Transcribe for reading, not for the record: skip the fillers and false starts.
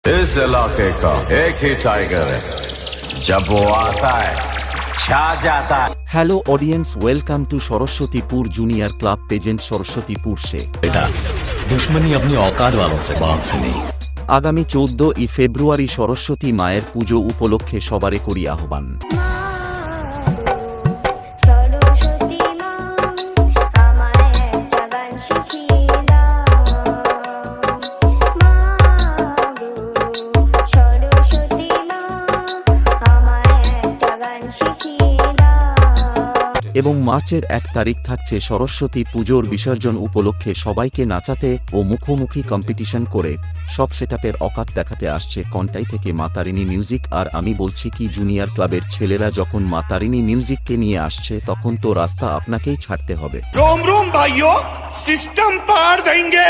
इस इलाके का एक ही टाइगर है जब वो आता है छा जाता है। Hello audience, welcome to Saraswatipur junior club pageant Saraswatipur से। बेटा, दुश्मनी अपनी औकात वालों से बाप से नहीं। আগামী 14ই ফেব্রুয়ারি সরস্বতী মায়ের পুজো উপলক্ষে সবারে করি আহ্বান। এবং মার্চের 1 তারিখ থাকছে সরস্বতী পুজোর বিসর্জন উপলক্ষে সবাইকে নাচাতে ও মুখোমুখি কম্পিটিশন করে সব সেটআপের অকাত দেখাতে আসছে কন্টাই থেকে মা তারিণী মিউজিক। আর আমি বলছি কি, জুনিয়র ক্লাবের ছেলেরা যখন মা তারিণী মিউজিককে নিয়ে আসছে তখন তো রাস্তা আপনাকেই ছাড়তে হবে। रोम रोम भाइयों, सिस्टम पार देंगे।